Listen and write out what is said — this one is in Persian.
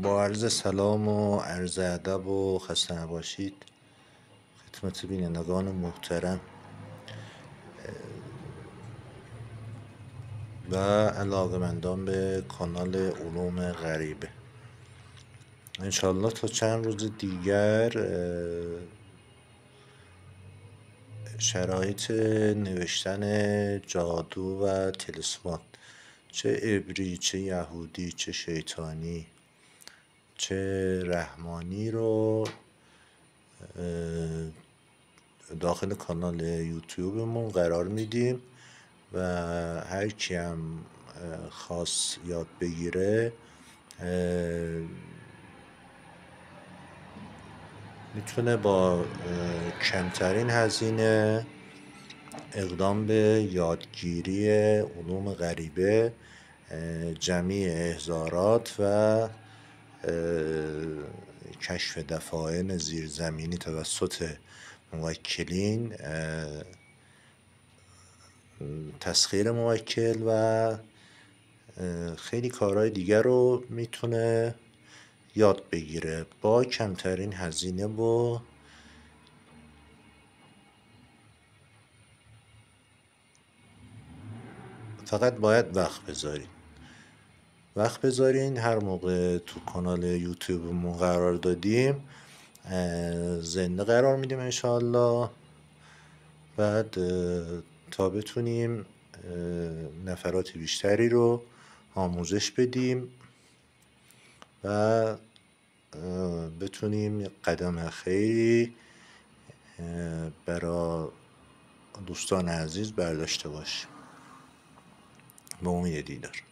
با عرض سلام و عرض ادب و خسته نباشید خدمت بینندگان محترم و علاقه‌مندان به کانال علوم غریبه. انشالله تا چند روز دیگر شرایط نوشتن جادو و تلسمان، چه عبری، چه یهودی، چه شیطانی، چه رحمانی رو داخل کانال یوتیوبمون قرار میدیم و هر کی هم خواست یاد بگیره میتونه با کمترین هزینه اقدام به یادگیری علوم غریبه، جمعی احضارات و کشف دفاعن زیرزمینی توسط موکلین، تسخیر موکل و خیلی کارهای دیگر رو میتونه یاد بگیره با کمترین هزینه و فقط باید وقت بذارین. هر موقع تو کانال یوتیوبمون قرار دادیم زنده قرار میدیم انشاءالله، بعد تا بتونیم نفرات بیشتری رو آموزش بدیم و بتونیم قدم خیری برای دوستان عزیز برداشته باشیم. به امید دیدار.